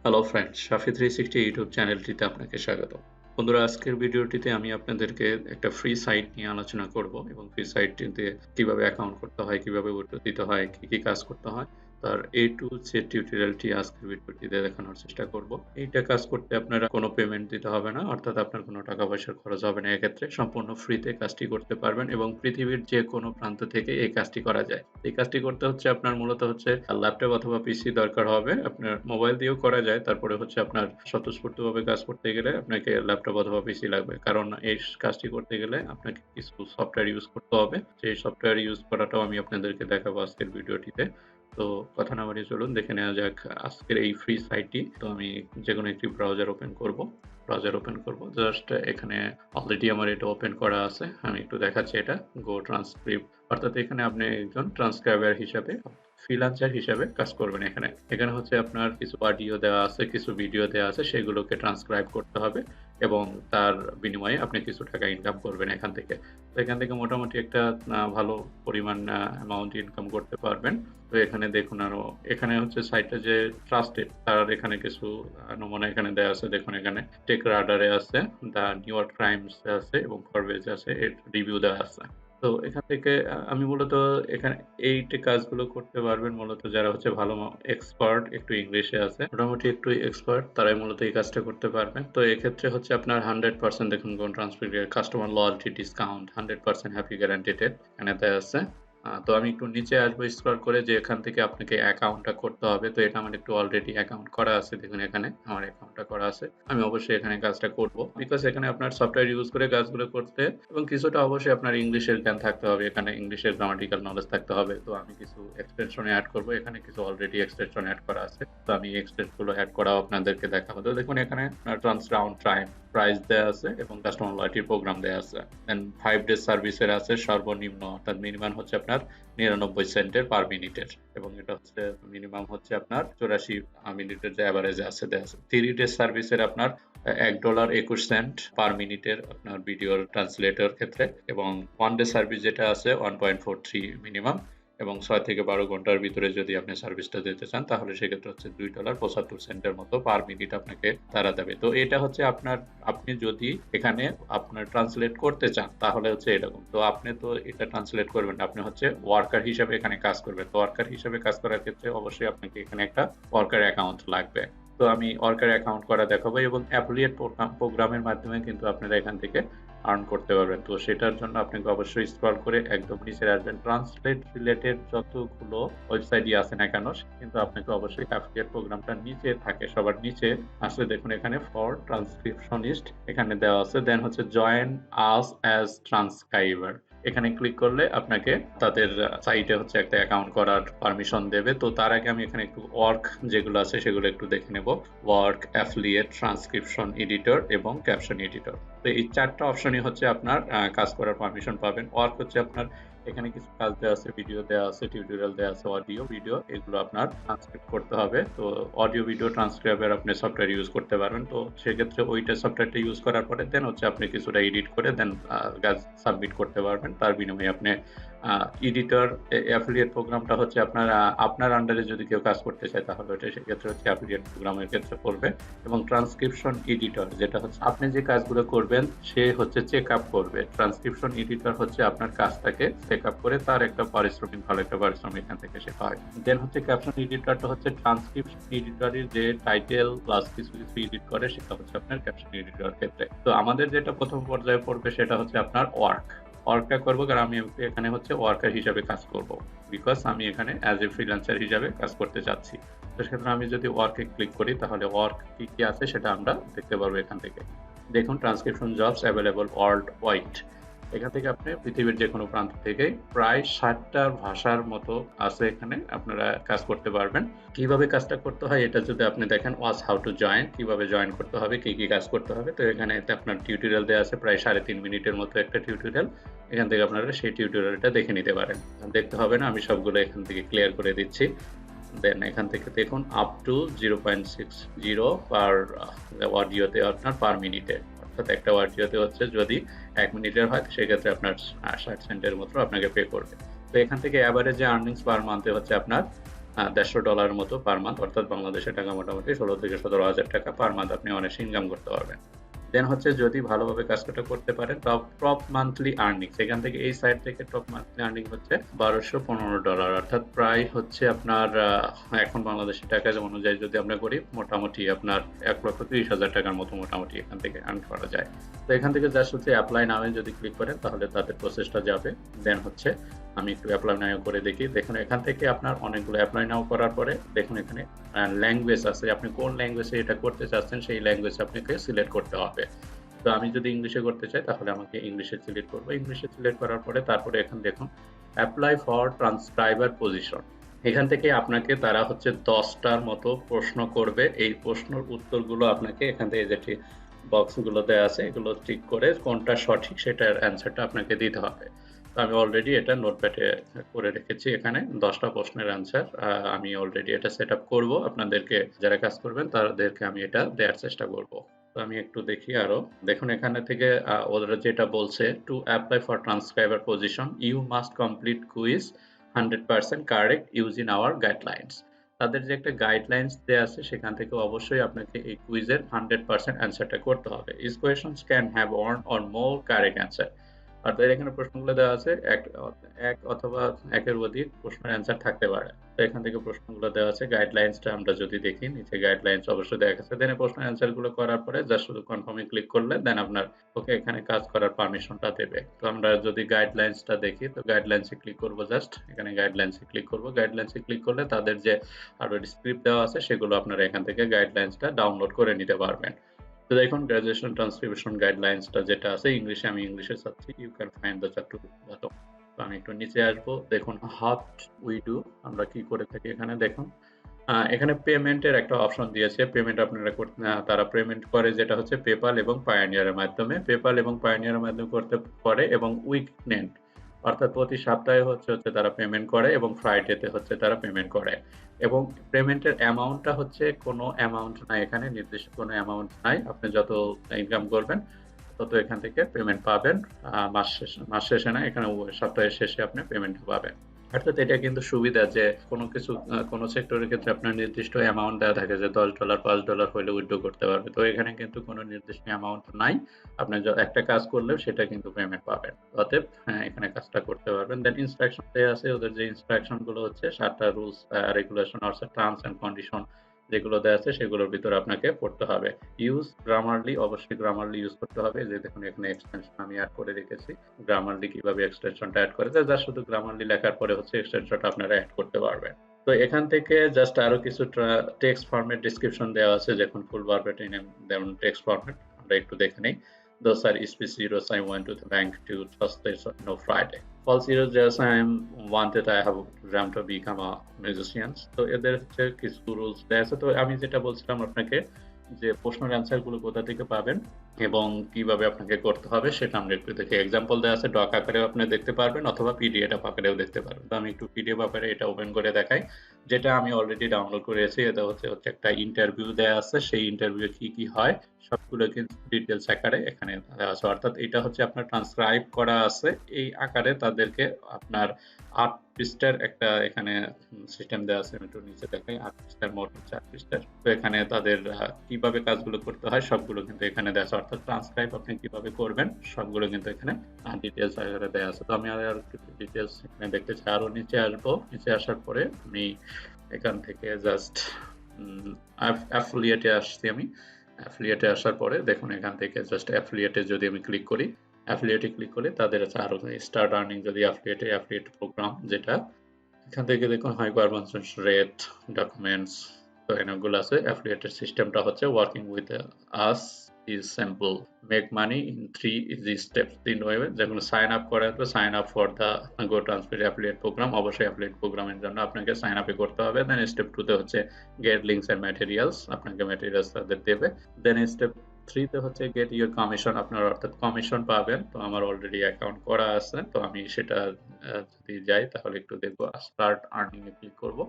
Hello friends, শাফি 360 YouTube চ্যানেলটিতে আপনাকে স্বাগত। বন্ধুরা, আজকের ভিডিওটিতে আমি আপনাদেরকে একটা ফ্রি সাইট নিয়ে আলোচনা করব এবং ফ্রি সাইটটিতে কিভাবে অ্যাকাউন্ট করতে হয়, কিভাবে উইথড্র দিতে হয়, কি কি কাজ করতে হয়, তার A to Z টিউটোরিয়ালটি আজকের ভিডিওটিতে দেখানোর চেষ্টা করব। এইটা কাজ করতে আপনারা কোনো পেমেন্ট দিতে হবে না, অর্থাৎ আপনার কোনো টাকা পয়সার খরচ হবে না। এক্ষেত্রে সম্পূর্ণ ফ্রিতে কাজটি করতে পারবেন এবং পৃথিবীর যে কোনো প্রান্ত থেকে এই কাজটি করা যায়। এই কাজটি করতে হচ্ছে আপনার মূলত হচ্ছে ল্যাপটপ অথবা পিসি দরকার হবে। আপনার মোবাইল দিয়েও করা যায়। তারপরে হচ্ছে আপনার স্বতঃস্ফূর্তভাবে কাজ করতে গেলে আপনাকে ল্যাপটপ অথবা পিসি লাগবে। কারণ এই কাজটি করতে গেলে আপনাকে কিছু সফটওয়্যার ইউজ করতে হবে। সেই সফটওয়্যার ইউজ করাটাও আমি আপনাদেরকে দেখাবো আজকের ভিডিওটিতে। তো কথা না বাড়িয়ে চলুন দেখে নেওয়া যাক আজকের এই ফ্রি সাইটটি। তো আমি যেকোনো একটি ব্রাউজার ওপেন করব। জাস্ট এখানে অলরেডি আমার এটা ওপেন করা আছে। আমি একটু দেখাচ্ছি এটা। গো ট্রান্সক্রিপ্ট, অর্থাৎ এখানে আপনি একজন ট্রান্সক্রাইবার হিসাবে, ফ্রিল্যান্সার হিসাবে কাজ করবেন। এখানে হচ্ছে আপনার কিছু অডিও দেওয়া আছে, কিছু ভিডিও দেওয়া আছে, সেগুলোকে ট্রান্সক্রাইব করতে হবে এবং তার বিনিময়ে আপনি কিছু টাকা ইনকাম করবেন এখান থেকে। তো এখান থেকে মোটামুটি একটা ভালো পরিমাণ অ্যামাউন্ট ইনকাম করতে পারবেন। তো এখানে দেখুন, আরো এখানে হচ্ছে সাইটটা যে ট্রাস্টেড, তার এখানে কিছু নমুনা এখানে দেওয়া আছে। দেখুন, এখানে টেক রাডারে আছে, দ্য নিউ ইয়র্ক টাইমস আছে এবং ফরবেজ আছে, এর রিভিউ দেওয়া আছে। তো এখান থেকে আমি মূলত এখানে এই কাজগুলো করতে পারবেন মূলত যারা হচ্ছে ভালো এক্সপার্ট, একটু ইংলিশে আছে, মোটামুটি একটু এক্সপার্ট, তারাই মূলত এই কাজটা করতে পারবেন। তো এক্ষেত্রে হচ্ছে আপনার 100% দেখুন কোন transfer customer loyalty discount 100% happy guaranteed এখানে দেওয়া আছে। তো আমি একটু নিচে আসবো স্ক্রল করে, যে এখান থেকে আপনাকে অ্যাকাউন্টটা করতে হবে। তো এটা আমার একটু অলরেডি অ্যাকাউন্ট করা আছে। দেখুন, এখানে আমার অ্যাকাউন্টটা করা আছে। আমি অবশ্যই এখানে কাজটা করব, বিকজ এখানে আপনার সফটওয়্যার ইউজ করে কাজগুলো করতে এবং কিছুটা অবশ্যই আপনার ইংলিশের জ্ঞান থাকতে হবে, এখানে ইংলিশের গ্রামাটিক্যাল নলেজ থাকতে হবে। তো আমি কিছু এক্সটেনশনে অ্যাড করব, এখানে কিছু অলরেডি এক্সটেনশন অ্যাড করা আছে। তো আমি এক্সটেনশনগুলো অ্যাড করাও আপনাদেরকে দেখাবো। তো দেখুন, এখানে ট্রান্স রাউন্ড টাইম প্রাইস দেওয়া আছে এবং কাস্টমার লয়্যালটির প্রোগ্রাম দেওয়া আছে। দেন 5 ডেজ সার্ভিসের আছে সর্বনিম্ন, অর্থাৎ মিনিমাম হচ্ছে আপনার 99 সেন্টের পার মিনিটের, এবং এটা হচ্ছে মিনিমাম হচ্ছে আপনার 84 মিনিটের যে অ্যাভারেজ আছে দেওয়া আছে। 3 ডেজ সার্ভিসের আপনার $1.21 পার মিনিটের আপনার ভিডিওর ট্রান্সলেটর ক্ষেত্রে, এবং 1 ডে সার্ভিস যেটা আছে 1.43 মিনিমাম, এবং 6 থেকে 12 ঘন্টার ভিতরে যদি আপনি সার্ভিসটা দিতে চান তাহলে সেক্ষেত্রে হচ্ছে $2.75 মতো পার মিনিট আপনাকে তারা দেবে। তো এটা হচ্ছে আপনার, আপনি যদি এখানে আপনার ট্রান্সলেট করতে চান তাহলে হচ্ছে এরকম। তো আপনি তো এটা ট্রান্সলেট করবেন, আপনি হচ্ছে ওয়ার্কার হিসাবে এখানে কাজ করবেন। তো ওয়ার্কার হিসাবে কাজ করার ক্ষেত্রে অবশ্যই আপনাকে এখানে একটা ওয়ার্কার অ্যাকাউন্ট লাগবে। তো আমি ওয়ার্কার অ্যাকাউন্ট করা দেখাবো, এবং অ্যাফিলিয়েট প্রোগ্রামের মাধ্যমে কিন্তু আপনারা এখান থেকে আর্ন করতে পারবেন। তো সেটার জন্য আপনাকে অবশ্যই স্ক্রল করে একদম নিচে আসবেন। ট্রান্সলেট রিলেটেড যতগুলো ওয়েবসাইটই আছে না কেন, কিন্তু আপনাকে অবশ্যই অ্যাফিলিয়েট প্রোগ্রামটা নিচে থাকে, সবার নিচে আসলে দেখুন এখানে ফর ট্রান্সক্রিপশনিস্ট এখানে দেওয়া আছে। দেন হচ্ছে জয়েন আস অ্যাজ ট্রান্সক্রাইবার, এখানে ক্লিক করলে আপনাকে তাদের সাইটে হচ্ছে একটা অ্যাকাউন্ট করার পারমিশন দেবে। তো তার আগে আমি এখানে একটু ওয়ার্ক যেগুলো আছে সেগুলো একটু দেখে নেব। ওয়ার্ক, অ্যাফিলিয়েট, ট্রান্সক্রিপশন এডিটর এবং ক্যাপশন এডিটর। তো এই 4টা অপশনই হচ্ছে আপনার কাজ করার পারমিশন পাবেন। ওয়ার্ক হচ্ছে আপনার এখানে কিছু কাজ দেওয়া আছে, ভিডিও দেওয়া আছে, টিউটোরিয়াল দেওয়া আছে, অডিও ভিডিও, এগুলো আপনার ট্রান্সক্রিপ্ট করতে হবে। তো অডিও ভিডিও ট্রান্সক্রাইবার আপনি সফটওয়্যার ইউজ করতে পারবেন। তো সেক্ষেত্রে ওইটা সফটওয়্যারটা ইউজ করার পরে দেন হচ্ছে আপনি কিছুটা এডিট করে দেন কাজ সাবমিট করতে পারবেন। তার বিনিময়ে আপনি এডিটর, অ্যাফিলিয়েট প্রোগ্রামটা হচ্ছে আপনার আপনার আন্ডারে যদি কেউ কাজ করতে চায় তাহলে ওটা সেক্ষেত্রে হচ্ছে অ্যাফিলিয়েট প্রোগ্রামের ক্ষেত্রে পড়বে। এবং ট্রান্সক্রিপশন এডিটর যেটা হচ্ছে আপনি যে কাজগুলো করবেন সে হচ্ছে চেক আপ করবে। ট্রান্সক্রিপশন এডিটর হচ্ছে আপনার কাজটাকে চেক আপ করে তার একটা পারিশ্রমিক, ভালো একটা পারিশ্রমিক এখান থেকে সে পায়। দেন হচ্ছে ক্যাপশন এডিটরটা হচ্ছে ট্রান্সক্রিপশন এডিটরের যে টাইটেল প্লাস কিছু কিছু এডিট করে, সেটা হচ্ছে আপনার ক্যাপশন এডিটর ক্ষেত্রে। তো আমাদের যেটা প্রথম পর্যায়ে পড়বে সেটা হচ্ছে আপনার ওয়ার্কটা করবো, কারণ আমি এখানে হচ্ছে ওয়ার্কার হিসাবে কাজ করব, বিকজ আমি এখানে অ্যাজ এ ফ্রিল্যান্সার হিসাবে কাজ করতে চাচ্ছি। তো সেক্ষেত্রে আমি যদি ওয়ার্কে ক্লিক করি তাহলে ওয়ার্ক কি কি আছে সেটা আমরা দেখতে পারবো এখান থেকে। দেখুন, transcription jobs available world wide, এখান থেকে আপনি পৃথিবীর যে কোনো প্রান্ত থেকে প্রায় 60টা ভাষার মতো আছে, এখানে আপনারা কাজ করতে পারবেন। কিভাবে কাজটা করতে হয় এটা যদি আপনি দেখেন, ওয়াচ হাউ টু জয়েন, কিভাবে জয়েন করতে হবে, কি কি কাজ করতে হবে। তো এখানে আপনার টিউটোরিয়াল দেওয়া আছে, প্রায় 3.5 মিনিটের মতো একটা টিউটোরিয়াল। এখান থেকে আপনারা সেই টিউটোরিয়ালটা দেখে নিতে পারেন, দেখতে হবে না, আমি সবগুলো এখান থেকে ক্লিয়ার করে দিচ্ছি। দেন এখান থেকে দেখুন আপ টু 0.60 পার অডিওতে আপনার পার মিনিটে, অর্থাৎ একটা অডিওতে হচ্ছে যদি 1 মিনিটের হয় সেক্ষেত্রে আপনার 60 সেন্টের মতো আপনাকে পে করবে। তো এখান থেকে অ্যাভারেজ আর্নিংস পার মান্থে হচ্ছে আপনার $150 মতো পার মান্থ, অর্থাৎ বাংলাদেশের টাকা মোটামুটি 16 থেকে 17,000 টাকা পার মান্থ আপনি অনায়াসে ইনকাম করতে পারবেন। দেন হচ্ছে যদি ভালোভাবে কাজটা করতে পারেন, টপ মান্থলি আর্নিং এখান থেকে, এই সাইট থেকে টপ মান্থলি আর্নিং হচ্ছে $1215, অর্থাৎ প্রায় হচ্ছে আপনার এখন বাংলাদেশি টাকা অনুযায়ী যদি আমরা করি মোটামুটি আপনার 1,30,000 টাকার মতো মোটামুটি এখান থেকে আর্ন করা যায়। তো এখান থেকে জাস্ট হচ্ছে অ্যাপ্লাই নামে যদি ক্লিক করেন তাহলে তাদের প্রসেসটা যাবে। দেন হচ্ছে আমি একটু অ্যাপ্লাই নাও করে দেখি। দেখুন এখান থেকে আপনার অনেকগুলো অ্যাপ্লাই নাও করার পরে দেখুন এখানে ল্যাঙ্গুয়েজ আছে, আপনি কোন ল্যাঙ্গুয়েজে এটা করতে চাচ্ছেন সেই ল্যাঙ্গুয়েজ আপনাকে সিলেক্ট করতে হবে। তো আমি যদি ইংলিশে করতে চাই তাহলে আমাকে ইংলিশে সিলেক্ট করবো। ইংলিশে সিলেক্ট করার পরে তারপরে এখানে দেখুন অ্যাপ্লাই ফর ট্রান্সক্রাইবার পজিশন, এখান থেকে আপনাকে তারা হচ্ছে 10টার মতো প্রশ্ন করবে। এই প্রশ্নের উত্তরগুলো আপনাকে এখান থেকে যে বক্সগুলো দেওয়া আছে এগুলো টিক করে কোনটা সঠিক সেটার অ্যান্সারটা আপনাকে দিতে হবে। তো আমি অলরেডি এটা নোটপ্যাডে করে রেখেছি, এখানে 10টা প্রশ্নের অ্যান্সার আমি অলরেডি এটা সেট আপ করবো। আপনাদেরকে যারা কাজ করবেন তাদেরকে আমি এটা দেওয়ার চেষ্টা করব। তো আমি একটু দেখি আরো। দেখুন এখানে থেকে ওরা যেটা বলছে, to apply for transcriber position you must complete quiz 100% correct using our guidelines. তাদের যে একটা গাইডলাইন্স দেওয়া আছে সেখান থেকে অবশ্যই আপনাকে এই কুইজের 100% অ্যান্সারটা করতে হবে। Is questions can have one or more correct answer, অর্থাৎ এখানে প্রশ্নগুলো দেওয়া আছে এক অথবা একের অধিক প্রশ্নের অ্যান্সার থাকতে পারে। তো এখান থেকে প্রশ্নগুলো দেওয়া আছে, গাইডলাইন্সটা আমরা যদি দেখি নিচে গাইডলাইন্স অবশ্যই দেখা আছে। দেন প্রশ্নের অ্যান্সার গুলো করার পরে জাস্ট শুধু কনফার্মে ক্লিক করলে দেন আপনার ওকে এখানে কাজ করার পারমিশনটা দেবে। তো আমরা যদি গাইডলাইন্সটা দেখি তো গাইডলাইন্সে ক্লিক করব, জাস্ট এখানে গাইডলাইন্সে ক্লিক করব। গাইডলাইন্সে ক্লিক করলে তাদের যে অলরেডি স্ক্রিপ্ট দেওয়া আছে সেগুলো আপনারা এখান থেকে গাইডলাইন্সটা ডাউনলোড করে নিতে পারবেন। তো দেখুন গ্রাজুয়েশন ট্রান্সক্রিপশন গাইডলাইন্সটা যেটা আছে ইংলিশে, আমি ইংলিশে চাচ্ছি, you can find the chapter bottom. তো আমি একটু নিচে আসবো, দেখুন হোয়াট উই ডু, আমরা কি করে থাকি এখানে দেখুন এখানে পেমেন্টের একটা অপশন দিয়েছে। পেমেন্ট আপনারা তারা পেমেন্ট করে যেটা হচ্ছে পেপাল এবং পায়োনিয়ারের মাধ্যমে। পেপাল এবং পায়োনিয়ারের মাধ্যমে করতে পারে এবং উইকনেন্ট অর্থাৎ প্রতি সপ্তাহে হচ্ছে তারা পেমেন্ট করে এবং ফ্রাইডেতে হচ্ছে তারা পেমেন্ট করে। এবং পেমেন্টের অ্যামাউন্টটা হচ্ছে কোনো অ্যামাউন্ট নাই, এখানে নির্দিষ্ট কোনো অ্যামাউন্ট নাই। আপনি যত ইনকাম করবেন তত এখান থেকে পেমেন্ট পাবেন। মাস শেষে না, এখানে সপ্তাহের শেষে আপনি পেমেন্ট পাবেন। অর্থাৎ এটা কিন্তু সুবিধা যে কোনো কিছু কোনো সেক্টরের ক্ষেত্রে আপনার নির্দিষ্ট অ্যামাউন্ট দেওয়া থাকে যে $10 $5 হলে উইথড্র করতে পারবে। তো এখানে কিন্তু কোনো নির্দিষ্ট অ্যামাউন্ট নাই, আপনি একটা কাজ করলেও সেটা কিন্তু পেমেন্ট পাবেন। অতএব এখানে কাজটা করতে পারবেন। দেন ইনস্ট্রাকশন দেওয়া আছে, ওদের যে ইনস্ট্রাকশন গুলো হচ্ছে 7টা রুলস রেগুলেশন অর্থাৎ টার্মস এন্ড কন্ডিশন যেগুলো দেওয়া আছে সেগুলোর ভিতরে আপনাকে পড়তে হবে। ইউজ গ্রামারলি, অবশ্যই গ্রামারলি ইউজ করতে হবে। যে দেখুন এখানে এক্সটেনশন আমি অ্যাড করে রেখেছি, গ্রামারলি কিভাবে এক্সটেনশনটা অ্যাড করে যা শুধু গ্রামারলি লেখার পরে হচ্ছে এক্সটেনশনটা আপনারা অ্যাড করতে পারবেন। তো এখান থেকে জাস্ট আরো কিছু টেক্সট ফরম্যাট ডিসক্রিপশন দেওয়া আছে, যখন ফুল ভার্বেট ইন যেমন টেক্সট ফরম্যাট আমরা একটু দেখে নেই। Those are specific I went to the bank to Thursday, no Friday. False heroes, just I am wanted, I have dreamt to become a musician. তো এদের হচ্ছে কিছু রুলস দেওয়া আছে। তো আমি যেটা বলছিলাম আপনাকে যে প্রশ্নের অ্যান্সার গুলো কোথা থেকে পাবেন এবং কিভাবে আপনাকে করতে হবে সেটা আমরা একটু দেখি। এক্সাম্পল দেওয়া আছে, ডক আকারেও আপনি দেখতে পারবেন অথবা পিডিএফ আকারেও দেখতে পারবেন। তো আমি একটু পিডিএফ আকারে এটা ওপেন করে দেখাই, যেটা আমি অলরেডি ডাউনলোড করেছি। এটা হচ্ছে একটা ইন্টারভিউ দেওয়া আছে, সেই ইন্টারভিউ কি কি হয় সবগুলো কিন্তু ডিটেলস আকারে এখানে দেওয়া আছে। অর্থাৎ এটা হচ্ছে আপনার ট্রান্সক্রাইব করা আছে এই আকারে, তাদেরকে আপনার 8 পৃষ্ঠার একটা এখানে সিস্টেম দেওয়া আছে। আমি একটু নিচে দেখাই, 8 পৃষ্ঠার মোট 4 পৃষ্ঠার। তো এখানে তাদের কিভাবে কাজগুলো করতে হয় সবগুলো কিন্তু এখানে দেওয়া আছে। অর্থাৎ ট্রান্সক্রাইব আপনি কিভাবে করবেন সবগুলো কিন্তু এখানে ডিটেলস আকারে দেওয়া আছে। তো আমি আর কিছু ডিটেলস এখানে দেখতে চাই, আরো নিচে আসবো। নিচে আসার পরে আমি এখান থেকে জাস্ট অ্যাফিলিয়েটে আসছি। আমি অ্যাফিলিয়েটে আসার পরে দেখুন এখান থেকে জাস্ট অ্যাফিলিয়েটে যদি আমি ক্লিক করি, অ্যাফিলিয়েটে ক্লিক করে তাদের আছে আরো স্টার্ট আর্নিং, যদি অ্যাফিলিয়েট প্রোগ্রাম যেটা এখান থেকে দেখুন হাই পারফরম্যান্স রেট ডকুমেন্টস, তো এগুলো আছে। অ্যাফিলিয়েটের সিস্টেমটা হচ্ছে working with us is simple, make money in 3 easy steps. 3 way, যেগুলো সাইন আপ করার পর sign up for the go transfer affiliate program, অবশ্যই অ্যাফিলিয়েট প্রোগ্রামের জন্য আপনাকে সাইন আপে করতে হবে। দেন স্টেপ 2 তে হচ্ছে গেট লিঙ্কস এন্ড ম্যাটেরিয়ালস, আপনাকে ম্যাটেরিয়ালস তাদের দেবে। দেন স্টেপ 3 তে হচ্ছে গেট ইউর কমিশন, আপনার অর্থাৎ কমিশন পাবেন। তো আমার অলরেডি অ্যাকাউন্ট করা আছে, তো আমি সেটা যদি যাই তাহলে একটু দেখবো। স্টার্ট আর্নিং এ ক্লিক করব,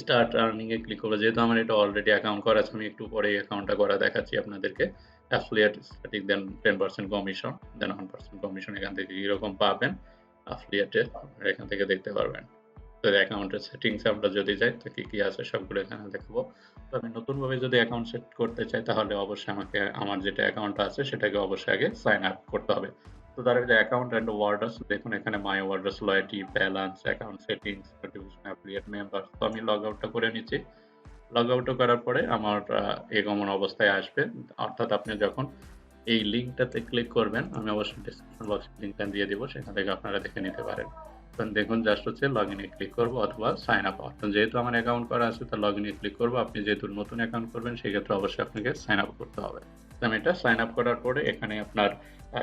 স্টার্ট আর্নিং এ ক্লিক করবো। যেহেতু আমার এটা অলরেডি অ্যাকাউন্ট করা আছে, আমি একটু পরে অ্যাকাউন্টটা করা দেখাচ্ছি আপনাদেরকে। অ্যাফিলিয়েট স্ট্যাটিক, দেন 10% কমিশন, দেন 1% কমিশন এখান থেকে কিরকম পাবেন অ্যাফিলিয়েটে আপনারা এখান থেকে দেখতে পারবেন। তো অ্যাকাউন্টের সেটিংস আমরা যদি যাই তো কি আছে সবগুলো এখানে দেখাবো। তো আমি নতুনভাবে যদি অ্যাকাউন্ট সেট করতে চাই তাহলে অবশ্যই আমাকে আমার যেটা অ্যাকাউন্ট আছে সেটাকে অবশ্যই আগে সাইন আপ করতে হবে। তো তার যে অ্যাকাউন্ট অ্যান্ড ওয়ার্ডার্স দেখুন এখানে my orders loyalty balance account settings notification affiliate member. তো আমি লগ আউটটা করে নিচ্ছি। লগ আউট করার পরে আমার এগমন অবস্থায় আসবে। অর্থাৎ আপনি যখন এই লিঙ্কটাতে ক্লিক করবেন, আমি অবশ্যই ডেসক্রিপশন বক্সে লিঙ্কটা দিয়ে দিব, সেখান থেকে আপনারা দেখে নিতে পারেন। এখন দেখুন জাস্ট হচ্ছে লগ ইনে ক্লিক করব অথবা সাইন আপ। অর্থাৎ যেহেতু আমার অ্যাকাউন্ট করা আছে তো লগ ইনে ক্লিক করব। আপনি যেহেতু নতুন অ্যাকাউন্ট করবেন সেক্ষেত্রে অবশ্যই আপনাকে সাইন আপ করতে হবে। তো আমি এটা সাইন আপ করার পরে এখানে আপনার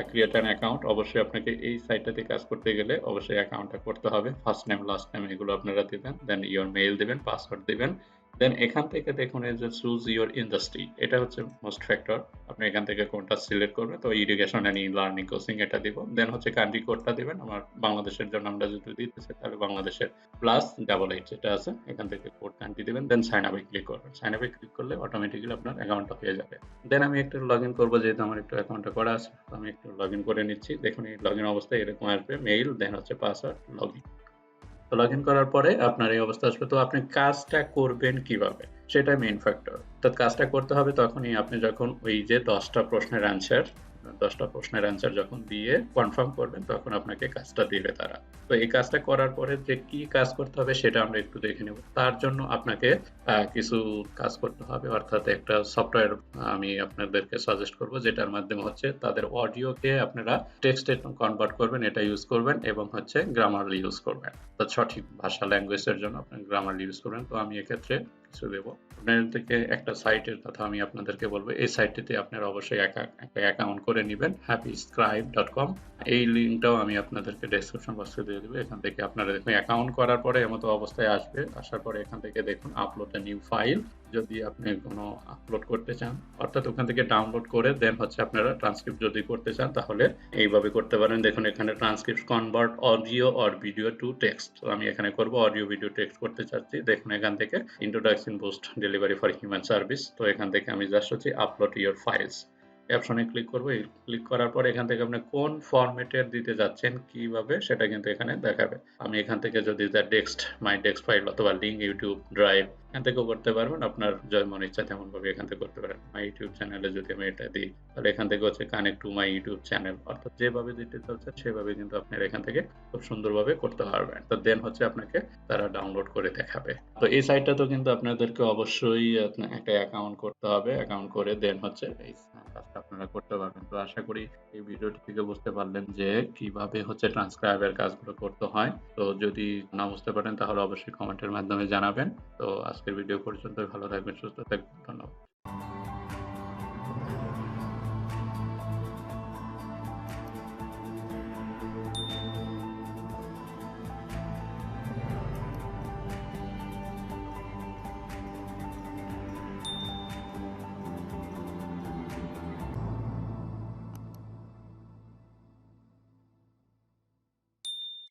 ক্রিয়েট অ্যান অ্যাকাউন্ট। অবশ্যই আপনাকে এই সাইটটাতে কাজ করতে গেলে অবশ্যই অ্যাকাউন্টটা করতে হবে। ফার্স্ট নেম লাস্ট নেম এগুলো আপনারা দিবেন, দেন ইওর মেইল দিবেন, পাসওয়ার্ড দিবেন। দেন এখান থেকে দেখুন এই যে চুজ ইওর ইন্ডাস্ট্রি, এটা হচ্ছে মোস্ট ফ্যাক্টর। আপনি এখান থেকে কোনটা সিলেক্ট করবেন, তো education and e learning coaching এটা দিব। দেন হচ্ছে কান্ট্রি কোডটা দিবেন। আমার বাংলাদেশের জন্য আমরা যদি দিতে চাই তাহলে বাংলাদেশের প্লাস 88 যেটা আছে এখান থেকে কোড কান্ট্রি দিবেন। দেন সাইন আপে ক্লিক করবেন। সাইন আপে ক্লিক করলে অটোমেটিক্যালি আপনার অ্যাকাউন্টটা হয়ে যাবে। দেন আমি একটু লগ ইন করবো, যেহেতু আমার একটু অ্যাকাউন্টটা করা আছে তো আমি একটু লগ ইন করে নিচ্ছি। দেখুন এই লগ ইন অবস্থায় এরকম আসবে, মেইল দেন হচ্ছে পাসওয়ার্ড লগ ইন। তো লগ ইন করার পরে আপনার এই অবস্থা আসবে। তো আপনি কাজটা করবেন কিভাবে সেটা মেইন ফ্যাক্টর। তো কাজটা করতে হবে তখনই আপনি যখন ওই যে 10টা প্রশ্নের অ্যান্সার যখন দিয়ে কনফার্ম করবেন তখন আপনাকে কাজটা দিবে তারা। তো এই কাজটা করার পরে যে কি কাজ করতে হবে সেটা আমরা একটু দেখে নেব। তার জন্য আপনাকে কিছু কাজ করতে হবে, অর্থাৎ একটা সফটওয়্যার আমি আপনাদেরকে সাজেস্ট করব যেটার মাধ্যমে হচ্ছে তাদের অডিওকে আপনারা টেক্সটে কনভার্ট করবেন, এটা ইউজ করবেন এবং হচ্ছে গ্রামারলি ইউজ করবেন। তো সঠিক ভাষা ল্যাঙ্গুয়েজের জন্য আপনি গ্রামারলি ইউজ করবেন। তো আমি এক্ষেত্রে কিছু দেবো। আপনাদের থেকে একটা সাইটের কথা আমি আপনাদেরকে বলবো। এই সাইটটিতে আপনারা অবশ্যই একটা অ্যাকাউন্ট করে নেবেন, happyscribe.com। এই লিঙ্কটাও আমি আপনাদেরকে ডেসক্রিপশন বক্সে দিয়ে দেবো। এখান থেকে আপনারা দেখুন অ্যাকাউন্ট করার পরে এমতো অবস্থায় আসবে। আসার পরে এখান থেকে দেখুন আপলোড এ নিউ ফাইল। যদি আপনি কোনো আপলোড করতে চান, অর্থাৎ ওখান থেকে ডাউনলোড করে দেন হচ্ছে আপনারা ট্রান্সক্রিপ্ট যদি করতে চান তাহলে এইভাবে করতে পারেন। দেখুন এখানে transcript convert audio or video to text. তো আমি এখানে করব অডিও ভিডিও টেক্সট করতে চাচ্ছি। দেখুন এখান থেকে introduction boost delivery for human service. তো এখান থেকে আমি জাস্ট হচ্ছে আপলোড ইওর ফাইলস অপশনে ক্লিক করব। ক্লিক করার পর এখান থেকে আপনি কোন ফরম্যাটের দিতে যাচ্ছেন কিভাবে সেটা কিন্তু এখানে দেখাবে। আমি এখান থেকে যদি টেক্সট মাই টেক্সট ফাইল অথবা লিঙ্ক ইউটিউব ড্রাইভ এখান থেকেও করতে পারবেন। আপনার যেমন ইচ্ছা তেমন ভাবে এখান থেকে করতে পারেন। মাই ইউটিউব চ্যানেলে যদি আমি এটা দিই তাহলে এখান থেকে হচ্ছে connect to my YouTube channel, অর্থাৎ যেভাবে দিতে চাচ্ছেন সেভাবে কিন্তু আপনারা এখান থেকে খুব সুন্দরভাবে করতে পারবেন। তো দেন হচ্ছে আপনাকে তারা ডাউনলোড করে দেখাবে। তো এই সাইটটা তো কিন্তু আপনাদেরকে অবশ্যই একটা অ্যাকাউন্ট করতে হবে। অ্যাকাউন্ট করে দেন হচ্ছে এই কাজটা আপনারা করতে পারবেন। তো আশা করি এই ভিডিওটি থেকে বুঝতে পারলেন যে কিভাবে হচ্ছে ট্রান্সক্রাইবের কাজগুলো করতে হয়। তো যদি না বুঝতে পারেন তাহলে অবশ্যই কমেন্টের মাধ্যমে জানাবেন। তো আজকের ভিডিও পর্যন্ত, ভালো থাকবেন, সুস্থ থাকবেন, ধন্যবাদ।